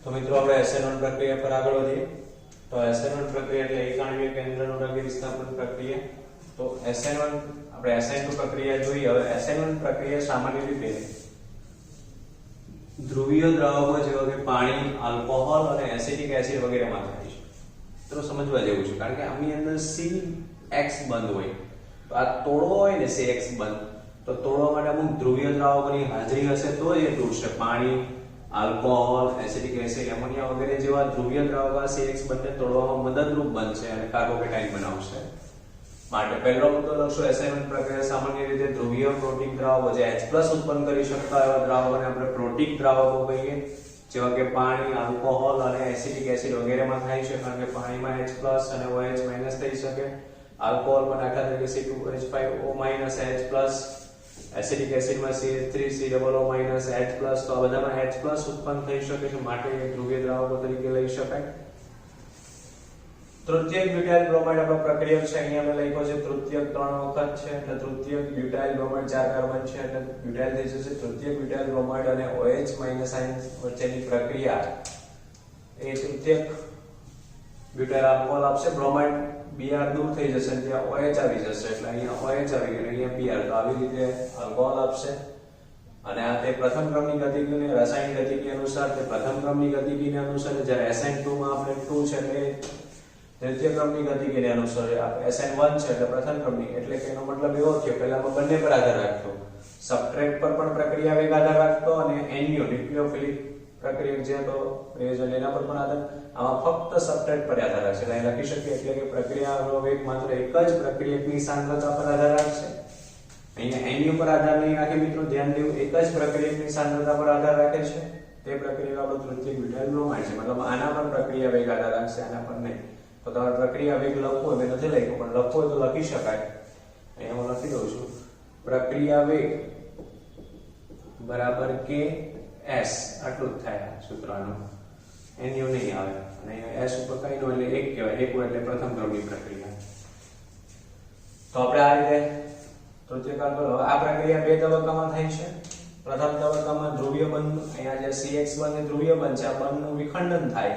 તો મિત્રો આપણે SN1 પ્રક્રિયા પર આગળ વધીએ તો SN1 પ્રક્રિયા એટલે એક આણ્વિક કેન્દ્રનું દ્રવ્ય વિસ્થાપન પ્રક્રિયા તો SN1 આપણે SN2 પ્રક્રિયા જોઈએ હવે SN1 પ્રક્રિયા સામાન્ય રીતે ધ્રુવીય દ્રાવકો જેવા કે પાણી આલ્કોહોલ અને એસિટિક એસિડ વગેરેમાં થાય છે તો સમજવા જેવું છે કારણ કે આની અંદર CX બંધ હોય તો આ તોડવો હોય ને CX બંધ તો તોડવા માટે અમુક ધ્રુવીય દ્રાવકોની હાજરી હશે તો એ તૂટશે પાણી આલ્કોહોલ એસિટિક એસિડ એમોનિયા વગેરે જેવા ધ્રુવીય દ્રાવકો CX બંધને તોડવામાં મદદરૂપ બનશે અને કાર્બોકેટાઇન બનાવશે માટે પહેલો મુદ્દો લખશો SN1 પ્રક્રિયા સામાન્ય રીતે ધ્રુવીય પ્રોટીક દ્રાવકો જે H+ ઉત્પન્ન કરી શકતા એવા દ્રાવકોને આપણે પ્રોટીક દ્રાવકો કહીએ જેવા કે પાણી આલ્કોહોલ અને એસિટિક એસિડ વગેરેમાં થાય છે કારણ કે પાણીમાં H+ અને OH- થઈ શકે આલ્કોહોલમાં દાખલા તરીકે C2H5O- H+ acidic એસિડમાં CH3COO- H+ તો આ બધામાં H+ ઉત્પન્ન થઈ શકે છે માટે ધ્રુવીય દ્રાવકો તરીકે લઈ શકાય તૃતીયક બ્યુટાઇલ બ્રોમાઇડ આપણા પ્રક્રિયક છે અહીંયા મેં લખ્યો છે તૃતીયક 3 વખત છે એટલે તૃતીયક બ્યુટાઇલ બ્રોમાઇડ 4 કાર્બન છે એટલે બ્યુટાઇલ થઈ જશે તૃતીયક બ્યુટાઇલ બ્રોમાઇડ અને OH- આયન વચ્ચેની પ્રક્રિયા એ તૃતીયક બ્યુટાઇલ આલ્કોહોલ આપશે બ્રોમાઇડ Br દૂર થઈ જશે અને ત્યાં OH આવી જશે એટલે અહીંયા OH આવી ગયું અહીંયા Br તો આવી રીતે આલ્કોહોલ આપશે અને આ તે પ્રથમ ક્રમની ગતિકીની રાસાયણિક ગતિકી અનુસાર તે પ્રથમ ક્રમની ગતિકીને અનુસાર જ્યારે SN2 માં આપણે 2 છે એટલે દ્વિતીય ક્રમની ગતિકીને અનુસાર SN1 છે એટલે પ્રથમ ક્રમની એટલે કે એનો મતલબ એવો થયો પહેલામાં બંને પર આધાર રાખતો સબટ્રેક્ટ પર પણ પ્રક્રિયા વેગ આધાર રાખતો અને NU ન્યુક્લિયોફિલિક પ્રક્રિયક જે તો પ્રયોજન એના પર પણ આધાર આમાં ફક્ત સબટ્રેક્ટ પર આધાર રાખશે એટલે લખી શકીએ એટલે કે પ્રક્રિયાનો વેગ માત્ર એક જ પ્રક્રિયકની સાંદ્રતા પર આધાર રાખશે અહીંયા NU પર આધાર નહીં રાખે મિત્રો ધ્યાન દેવું એક જ પ્રક્રિયકની સાંદ્રતા પર આધાર રાખે છે તે પ્રક્રિયા આપણો તૃતીયક બ્યુટાઇલ બ્રોમાઇડ છે મતલબ આના પર પ્રક્રિયા વેગ આધાર રાખશે આના પર નહીં તો તમારે પ્રક્રિયા વેગ લખવો મેં નથી લખ્યો પણ લખવો તો લખી શકાય અહીંયા હું લખી દઉં છું પ્રક્રિયા વેગ બરાબર KS આટલું જ થાય સૂત્રનું NU નહીં આવે અને S ઉપર કઈ નો એટલે એક કહેવાય એક એટલે પ્રથમ ક્રમની પ્રક્રિયા તો આપણે આ રીતે તૃતીયક કરો આ પ્રક્રિયા બે તબક્કામાં થાય છે પ્રથમ તબક્કામાં ધ્રુવીય બંધ અહીંયા જે CX બંધ ધ્રુવીય બંધ છે આ બંધનું વિખંડન થાય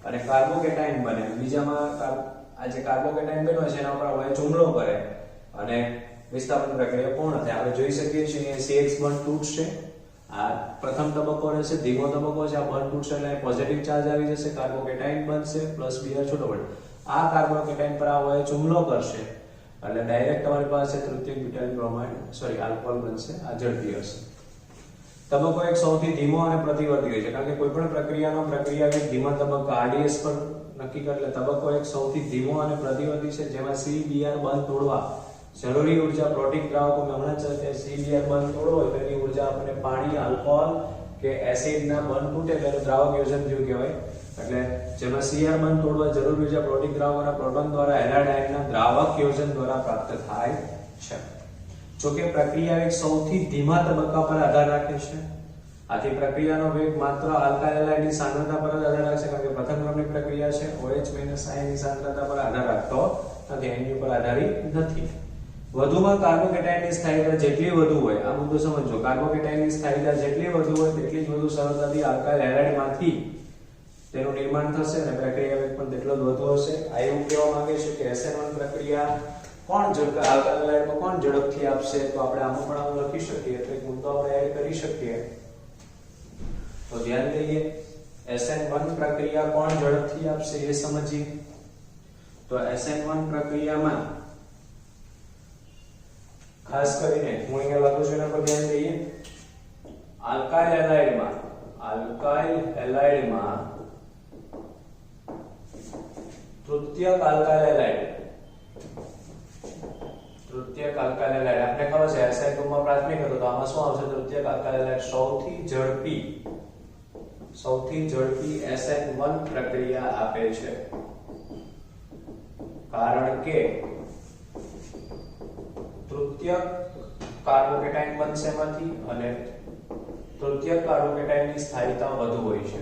અને કાર્બોકેટાઇન બને બીજામાં આ જે કાર્બોકેટાઇન બન્યો છે એના ઉપર OH હુમલો કરે અને વિસ્થાપન પ્રક્રિયા પૂર્ણ થાય આપણે જોઈ શકીએ છીએ કે CX બંધ તૂટશે આ પ્રથમ તબક્કો રહેશે ધીમો તબક્કો છે આ બંધ તૂટશે એટલે પોઝિટિવ ચાર્જ આવી જશે કાર્બોકેટાઇન બનશે પ્લસ Br છૂટો પડે આ કાર્બોકેટાઇન પર આ OH હુમલો કરશે એટલે ડાયરેક્ટ તમારી પાસે તૃતીયક બ્યુટાઇલ બ્રોમાઇડ આલ્કોહોલ બનશે આ ઝડપી હશે તબક્કો એક સૌથી ધીમો અને પ્રતિવર્તી હોય છે કારણ કે કોઈ પણ પ્રક્રિયાનો પ્રક્રિયા વેગ ધીમા તબક્કા RDS પર નક્કી કરે એટલે તબક્કો એક સૌથી ધીમો અને પ્રતિવર્તી છે જેમાં CBr બંધ તોડવા જરૂરી ઊર્જા પ્રોટીક દ્રાવકો મેં હમણાં જ કહ્યું CBr બંધ તોડવો હોય તો એની ઊર્જા આપણને પાણી આલ્કોહોલ કે એસિડના બંધ તૂટે એટલે દ્રાવક યોજન થયું કહેવાય એટલે જેમાં Cr બંધ તોડવા જરૂરી ઊર્જા પ્રોટીક દ્રાવકોના પ્રોટોન દ્વારા હેલાઇડ આયનના દ્રાવક યોજન દ્વારા પ્રાપ્ત થાય છે જોકે પ્રક્રિયા વેગ સૌથી ધીમા તબક્કા પર આધાર રાખે છે આથી પ્રક્રિયાનો વેગ માત્ર આલ્કાઇલ હેલાઇડની સાંદ્રતા પર જ આધાર રાખશે કારણ કે પ્રથમ ક્રમની પ્રક્રિયા છે OH- આયનની સાંદ્રતા પર આધાર રાખતો નથી NU પર આધારિત નથી વધુમાં કાર્બોકેટાઇનની સ્થાયીતા જેટલી વધુ હોય આ મુદ્દો સમજો કાર્બોકેટાઇનની સ્થાયીતા જેટલી વધુ હોય તેટલી જ વધુ સરળતાથી આલ્કાઇલ હેલાઇડમાંથી તેનું નિર્માણ થશે અને પ્રક્રિયા વેગ પણ તેટલો જ વધુ હશે આ એવું કહેવા માંગે છે કે SN1 પ્રક્રિયા કોણ આલ્કાઇલ હેલાઇડમાં કોણ ઝડપથી આપશે તો આપણે આમાં પણ આવું લખી શકીએ તો એક મુદ્દો આપણે એડ કરી શકીએ તો ધ્યાન દઈએ SN1 પ્રક્રિયા કોણ ઝડપથી આપશે એ સમજીએ તો SN1 પ્રક્રિયામાં ખાસ કરીને હું અહીંયા લખું છું એના પર ધ્યાન દઈએ આલ્કાઇલ હેલાઇડમાં તૃતીયક આલ્કાઇલ હેલાઇડ આપણે ખબર છે SN2 માં પ્રાથમિક હતો તો આમાં શું આવશે તૃતીયક આલ્કાઇલ હેલાઇડ સૌથી ઝડપી SN1 પ્રક્રિયા આપે છે કારણ કે તૃતીયક કાર્બોકેટાઇન બનશે એમાંથી અને તૃતીયક કાર્બોકેટાઇનની સ્થાયીતા વધુ હોય છે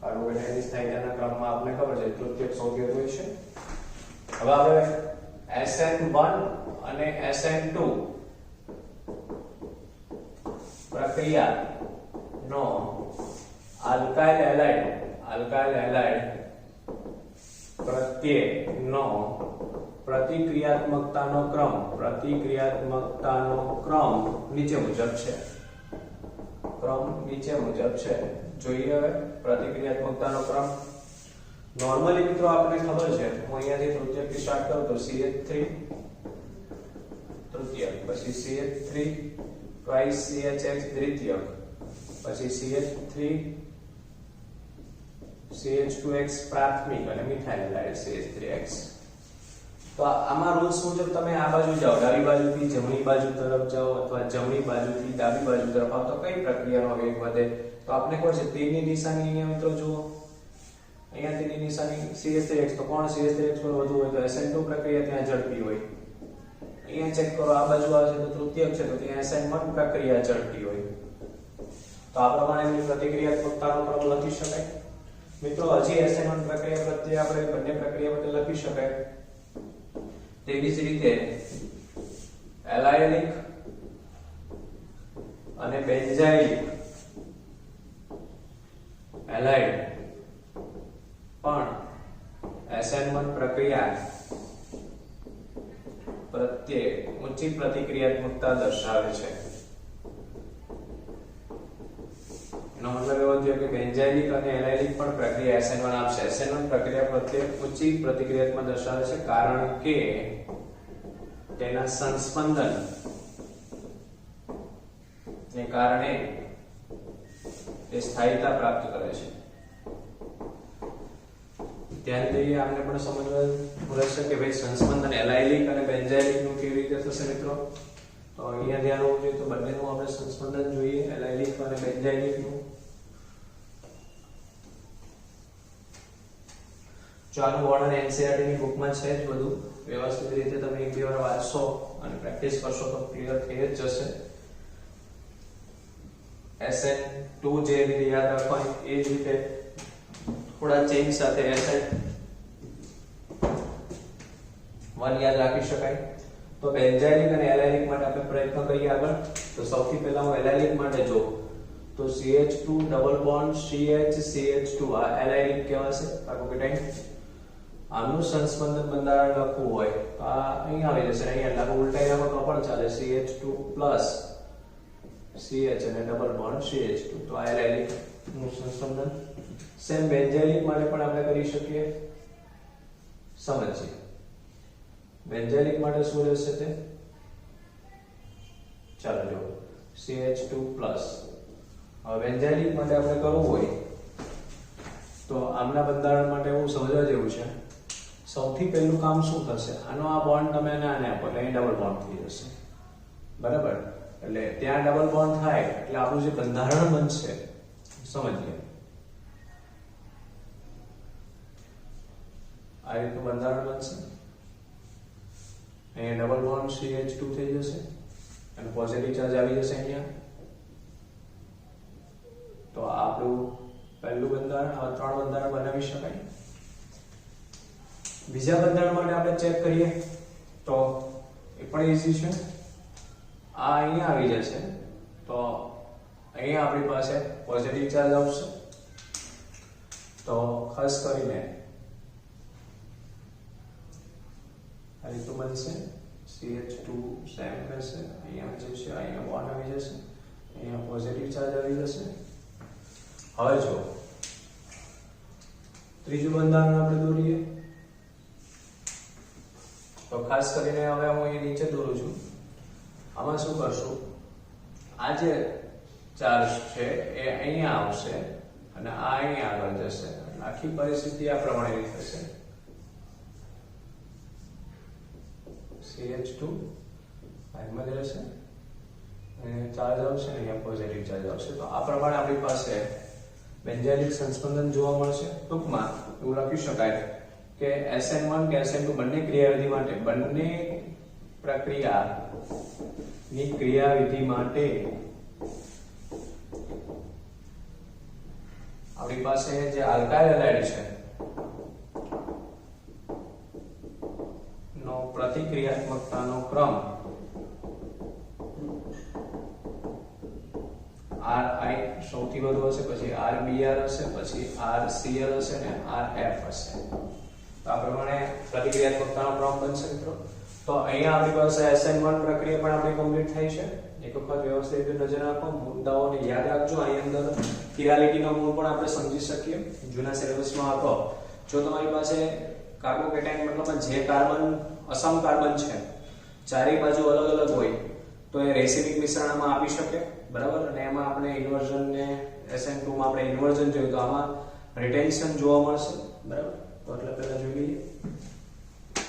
કાર્બોકેટાઇનની સ્થાયીતાના ક્રમમાં આપણે ખબર છે તૃતીયક સૌથી વધુ હોય છે હવે આપણે SN1 અને SN2 પ્રક્રિયાનો આલ્કાઇલ હેલાઇડ પ્રત્યેનો પ્રતિક્રિયાત્મકતાનો ક્રમ નીચે મુજબ છે જોઈએ હવે પ્રતિક્રિયાત્મકતાનો ક્રમ નોર્મલી મિત્રો આપણને ખબર છે હું અહીંયાથી તૃતીયકથી સ્ટાર્ટ કરું તો CH3 તૃતીયક પછી CH3 twice CHX દ્વિતીયક પછી CH3 CH2X પ્રાથમિક અને મિથાઇલ હેલાઇડ CH3X તો આમાં રૂલ્સ મુજબ તમે આ બાજુ જાઓ ડાબી બાજુથી જમણી બાજુ તરફ જાઓ અથવા જમણી બાજુથી ડાબી બાજુ તરફ આવો તો કઈ પ્રક્રિયાનો વેગ વધે તો આપણે કહો છે તીરની નિશાની અહીંયા મિત્રો જુઓ અહીંયા તીરની નિશાની CH3X તો કોણ CH3X પર વધુ હોય તો SN2 પ્રક્રિયા ત્યાં ઝડપી હોય અહીંયા ચેક કરો આ બાજુ આવે છે તો તૃતીયક છે તો ત્યાં SN1 પ્રક્રિયા ઝડપી હોય તો આ પ્રમાણે એની પ્રતિક્રિયાત્મકતાનો ક્રમ લખી શકાય મિત્રો હજી SN1 પ્રક્રિયા પ્રત્યે આપણે બંને પ્રક્રિયા માટે લખી શકાય તેવી જ રીતે એલાયલિક અને બેન્ઝાઇલિક હેલાઇડ પણ SN1 પ્રક્રિયા પ્રત્યે ઊંચી પ્રતિક્રિયાત્મકતા દર્શાવે છે એનો મતલબ એવો થયો કે બેન્ઝાઇલિક અને એલાયલિક પણ પ્રક્રિયા SN1 આપશે SN1 પ્રક્રિયા પ્રત્યે ઊંચી પ્રતિક્રિયાત્મકતા દર્શાવે છે કારણ કે તેના સંસ્પંદન ને કારણે તે સ્થાયીતા પ્રાપ્ત કરે છે ધ્યાન દઈએ આપણે પણ સમજવું રહેશે કે ભાઈ સંસ્પંદન એલાયલિક અને બેન્ઝાઇલિક નું કેવી રીતે થશે મિત્રો તો અહીંયા ધ્યાન હોવું જોઈએ તો બંનેનું આપણે સંસ્પંદન જોઈએ એલાયલિક અને બેન્ઝાઇલિક નું ચાલો વર્ણન NCERT ની બુકમાં છે જ બધું વ્યવસ્થિત રીતે તમે એક બે વાર વાંચશો અને પ્રેક્ટિસ કરશો તો ક્લિયર થઈ જ જશે SN2 જે રીતે યાદ રાખવાની એ જ રીતે થોડા ચેન્જ સાથે SN1 યાદ રાખી શકાય તો બેન્ઝાઇલિક અને એલાયલિક માટે આપણે પ્રયત્ન કરીએ આગળ તો સૌથી પહેલા હું એલાયલિક માટે જો તો CH2 ડબલ બોન્ડ CH2 આ એલાયલિક કહેવાશે કાર્બોકેટાઇન આનું સંસ્પંદન બંધારણ લખવું હોય તો આ અહીં આવી જશે અહીંયા લાગુ ઉલટાઈમાં તો પણ ચાલે CH2 CH અને ડબલ બોન્ડ CH2 તો આ એલાયલિક નું સંસ્પંદન સેમ બેન્ઝાઇલિક માટે પણ આપણે કરી શકીએ સમજીએ બેન્ઝાઇલિક માટે શું રહેશે તે ચાલો જો CH2 હવે બેન્ઝાઇલિક માટે આપણે કરવું હોય તો આમના બંધારણ માટે એવું સમજવા જેવું છે સૌથી પહેલું કામ શું થશે આનો આ બોન્ડ તમે આને આપો એટલે અહીં ડબલ બોન્ડ થઈ જશે બરાબર એટલે ત્યાં ડબલ બોન્ડ થાય એટલે આપણું જે બંધારણ બનશે સમજીએ આ રીતનું બંધારણ બનશે અહીંયા ડબલ બોન્ડ CH2 થઈ જશે અને પોઝિટિવ ચાર્જ આવી જશે અહીંયા તો આપણું પહેલું બંધારણ આ ત્રણ બંધારણ બનાવી શકાય બીજા બંધારણ માટે આપણે ચેક કરીએ તો એ પણ ઈઝી છે આ અહીંયા આવી જશે તો અહીંયા આપણી પાસે પોઝિટિવ ચાર્જ આવશે તો ખાસ કરીને આ રીતનું બનશે CH2 સેમ રહેશે અહીંયા આવી જશે અહીંયા બોન્ડ આવી જશે અહીંયા પોઝિટિવ ચાર્જ આવી જશે હવે જો ત્રીજું બંધારણ આપણે દોરીએ તો ખાસ કરીને હવે હું અહીં નીચે દોરું છું આમાં શું કરશું આ જે ચાર્જ છે એ અહીંયા આવશે અને આ અહીંયા આગળ જશે આખી પરિસ્થિતિ આ પ્રમાણે થશે CH2 આમાં જ રહેશે અને ચાર્જ આવશે અહીંયા પોઝિટિવ ચાર્જ આવશે તો આ પ્રમાણે આપણી પાસે બેન્ઝાઇલિક સંસ્પંદન જોવા મળશે ટૂંકમાં એવું લખી શકાય કે SN1 કે SN2 બંને ક્રિયાવિધિ માટે બંને પ્રક્રિયાની ક્રિયાવિધિ માટે આપણી પાસે જે આલ્કાઇલ હેલાઇડ છે નો પ્રતિક્રિયાત્મકતાનો ક્રમ RI સૌથી વધુ હશે, પછી RBr હશે, પછી RCl હશે અને RF હશે. તો આ પ્રમાણે પ્રતિક્રિયાત્મકતાનો ક્રમ બનશે મિત્રો. તો અહીંયા આપણી પાસે SN1 પ્રક્રિયા પણ આપણી કમ્પ્લીટ થઈ છે. એક વખત વ્યવસ્થિત રીતે નજર નાખો, મુદ્દાઓને યાદ રાખજો. અહીં અંદર કિરાલિટીનો ગુણ પણ આપણે સમજી શકીએ. જૂના સિલેબસમાં હતો, જો તમારી પાસે કાર્બોકેટાયન મતલબ જે કાર્બન અસમ કાર્બન છે, ચારેય બાજુ અલગ અલગ હોય, તો એ રેસિમિક મિશ્રણમાં આપી શકે, બરાબર. અને એમાં આપણે ઇન્વર્ઝન ને SN2 માં આપણે ઇન્વર્ઝન જોયું, તો આમાં રિટેન્શન જોવા મળશે, બરાબર. તો એટલે પહેલા જોઈ લઈએ.